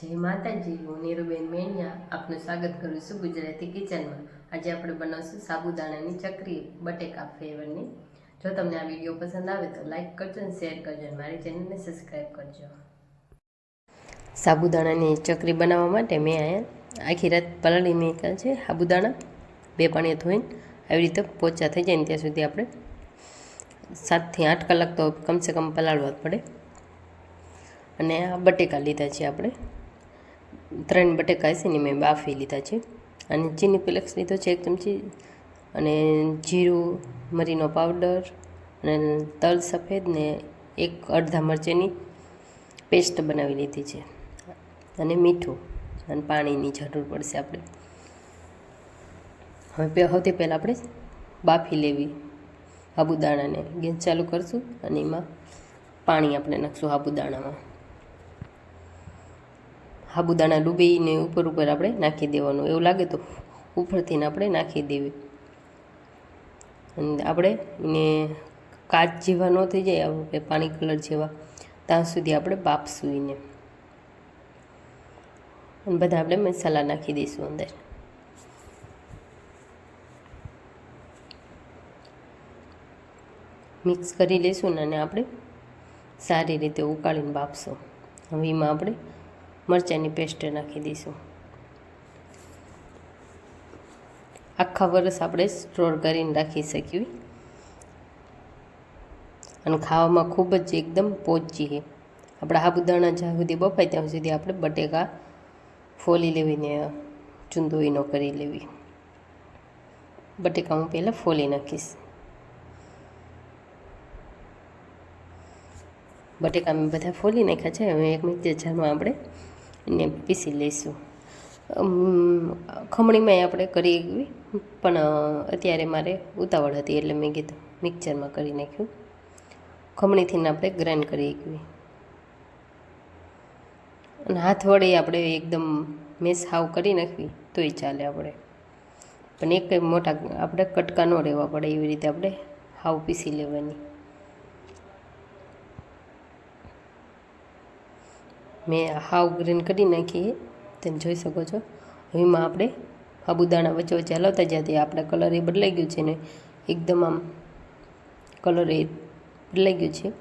જય માતાજી, હું નીરુબેન મેણિયા આપનું સ્વાગત કરું છું ગુજરાતી કિચનમાં। આજે આપણે બનાવશું સાબુદાણાની ચકરી બટેકા ફ્લેવરની। જો તમને આ વિડીયો પસંદ આવે તો લાઈક કરજો અને શેર કરજો અને મારી ચેનલને સબસ્ક્રાઈબ કરજો। સાબુદાણાની ચકરી બનાવવા માટે મેં અહીંયા આખી રાત પલાળી મૂક્યા છે સાબુદાણા। 2 પાણીએ ધોઈને આવી રીતે પોચા થઈ જાય ને ત્યાં સુધી આપણે 7 થી 8 કલાક તો કમસે કમ પલાળવા જ પડે। અને આ બટેકા લીધા છે આપણે 3 બટેકા છે ને મેં બાફી લીધા છે। અને ચીની ફ્લેક્સ લીધો છે 1 ચમચી, અને જીરું, મરીનો પાવડર, અને તલ સફેદ ને 1 અડધા મરચાંની પેસ્ટ બનાવી લીધી છે, અને મીઠું અને પાણીની જરૂર પડશે આપણે। હવે સૌથી પહેલાં આપણે બાફી લેવી સાબુદાણાને। ગેસ ચાલુ કરશું અને એમાં પાણી આપણે નાખશું સાબુદાણામાં। સાબુદાણા ડૂબીને ઉપર આપણે નાખી દેવાનું, એવું લાગે તો ઉપરથી આપણે નાખી દેવી। અને આપણે એને કાચ જેવા ન થઈ જાય આપણે પાણી કલર જેવા ત્યાં સુધી આપણે બાફશું એને। અને બધા આપણે મસાલા નાખી દઈશું અંદર। મિક્સ કરી લઈશું અને આપણે સારી રીતે ઉકાળીને બાફશું। હવે એમાં આપણે મરચાંની પેસ્ટ નાખી દઈશું। આખા વર્ષ આપણે સ્ટોર કરીને રાખી શકીએ અને ખાવામાં ખૂબ જ એકદમ પૌષ્ટિક છે। આપણા સાબુદાણા જ્યાં સુધી બફાય ત્યાં સુધી આપણે બટેકા ફોલી લેવીને ચૂંદોઈનો કરી લેવી। બટેકા હું પહેલાં ફોલી નાખીશ। બટેકા મેં બધા ફોલી નાખ્યા છે। હવે એક મિક્સર જારમાં આપણે એને પીસી લઈશું। ખમણીમાં આપણે કરી એકવી, પણ અત્યારે મારે ઉતાવળ હતી એટલે મેં કીધું મિક્સરમાં કરી નાખ્યું। ખમણીથી આપણે ગ્રાઇન્ડ કરી એકવી, અને હાથ વડે આપણે એકદમ મેસ હાવ કરી નાખવી તોય ચાલે આપણે, પણ એક મોટા આપણે કટકા ન રહેવા પડે એવી રીતે આપણે હાવ પીસી લેવાની। મેં હાવ ગ્રીન કરી નાખી, તમે જોઈ શકો છો। એમાં આપણે સાબુદાણા વચ્ચે વચ્ચે હલાવતા જ્યાંથી આપણે કલર એ બદલાઈ ગયું છે ને, એકદમ આમ કલર એ બદલાઈ ગયું છે,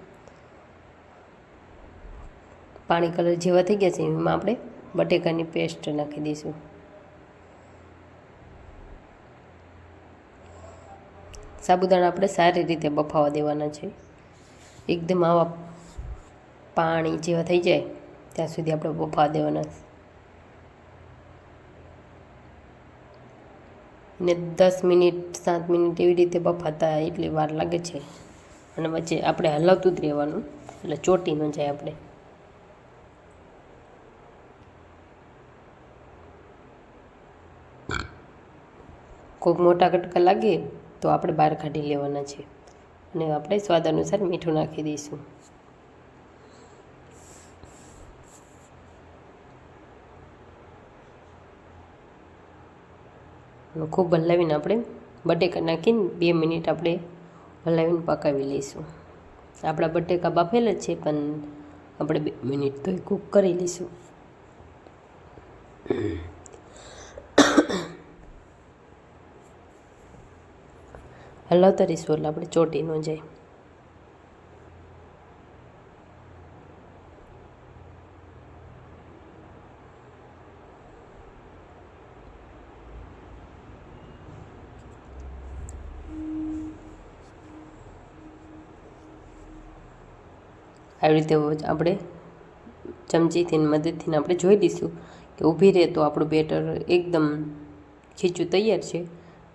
પાણી કલર જેવા થઈ ગયા છે। એમાં આપણે બટેકાની પેસ્ટ નાખી દઈશું। સાબુદાણા આપણે સારી રીતે બફાવા દેવાના છે, એકદમ આવા પાણી જેવા થઈ જાય ત્યાં સુધી આપણે બફાવા દેવાના। ને 10 મિનિટ 7 મિનિટ એવી રીતે બફાતા એટલી વાર લાગે છે, અને વચ્ચે આપણે હલાવતું જ રહેવાનું એટલે ચોટી ન જાય આપણે। ખૂબ મોટા કટકા લાગે તો આપણે બહાર કાઢી લેવાના છે, અને આપણે સ્વાદ અનુસાર મીઠું નાખી દઈશું। ખૂબ હલાવીને આપણે બટેકા નાખીને 2 મિનિટ આપણે હલાવીને પકાવી લઈશું। આપણા બટેકા બાફેલા જ છે, પણ આપણે 2 મિનિટ તો કૂક કરી લઈશું। હલાવતા રહીશું એટલે આપણે ચોટી ન જાય। આવી રીતે આપણે ચમચીથી મદદથી આપણે જોઈ લઈશું કે ઊભી રહે તો આપણું બેટર એકદમ ખીચું તૈયાર છે,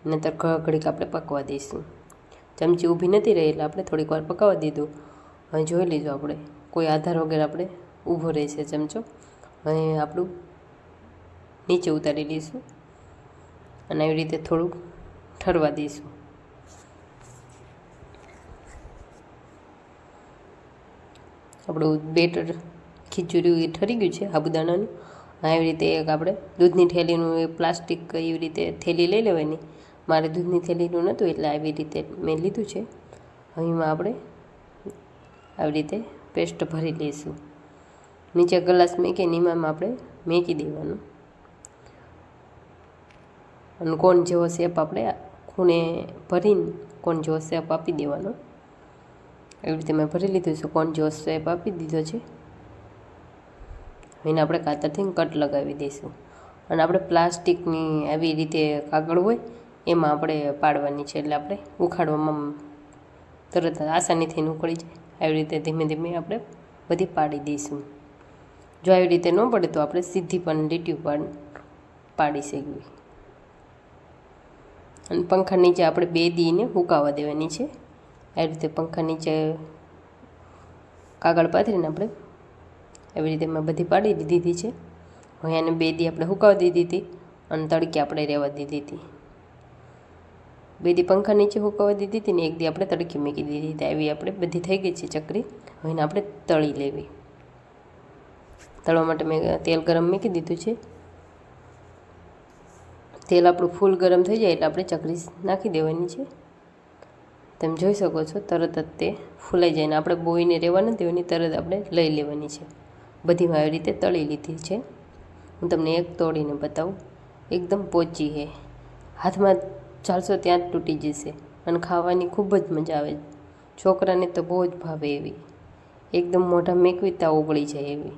નહીંતર ઘડીક આપણે પકવા દઈશું। ચમચી ઊભી નથી રહી એટલે આપણે થોડીક વાર પકાવવા દીધું। હવે જોઈ લીધું આપણે કોઈ આધાર વગર આપણે ઊભો રહેશે ચમચો। હવે આપણું નીચે ઉતારી લઈશું અને આવી રીતે થોડુંક ઠરવા દઈશું। આપણું બેટર ખીચું એ ઠરી ગયું છે સાબુદાણાનું। આવી રીતે એક આપણે દૂધની થેલીનું એ પ્લાસ્ટિક એવી રીતે થેલી લઈ લેવાની। મારે દૂધની થેલીનું નહોતું એટલે આવી રીતે મેં લીધું છે। હવે એમાં આપણે આવી રીતે પેસ્ટ ભરી લઈશું। નીચે ગ્લાસ મૂકીને એમાં આપણે મૂકી દેવાનું અને કોણ જેવો શેપ આપણે ખૂણે ભરીને કોણ જેવો શેપ આપી દેવાનો. એવી રીતે મેં ભરી લીધું છે, કોણ જેવો શેપ આપી દીધો છે. એને આપણે કાતરથી કટ લગાવી દઈશું અને આપણે પ્લાસ્ટિકની આવી રીતે કાગળ હોય એમાં આપણે પાડવાની છે, એટલે આપણે ઉખાડવામાં તરત આસાનીથી ઉખડી જાય. આવી રીતે ધીમે ધીમે આપણે બધી પાડી દઈશું. જો આવી રીતે ન પડે તો આપણે સીધી પણ લીટી પાડી શકીએ. અને પંખા નીચે આપણે 2 દીને હુકાવા દેવાની છે. આવી રીતે પંખા નીચે કાગળ પાથરીને આપણે એવી રીતે મેં બધી પાડી દીધી છે. હવે એને 2 દી આપણે હુકાવા દીધી હતી અને તડકે આપણે રહેવા દીધી હતી. 2 દી પંખા નીચે હુકાવા દીધી હતી ને 1 દી આપણે તડકે મૂકી દીધી હતી. આવી આપણે બધી થઈ ગઈ છે ચકરી. હવે એને આપણે તળી લેવી. તળવા માટે મેં તેલ ગરમ મૂકી દીધું છે. તેલ આપણું ફૂલ ગરમ થઈ જાય એટલે આપણે ચકરી નાખી દેવાની છે. તમે જોઈ શકો છો તરત જ તે ફૂલાઈ જાય ને આપણે બોઈને રહેવા નથી દેવાની, તરત આપણે લઈ લેવાની છે. બધી આવી રીતે તળી લીધી છે. હું તમને એક તોડીને બતાવું. એકદમ પોચી છે, હાથમાં ચાલશો ત્યાં જ તૂટી જશે અને ખાવાની ખૂબ જ મજા આવે. છોકરાને તો બહુ જ ભાવે એવી, એકદમ મોઢા મેકવી ત્યાં ઓગળી જાય એવી.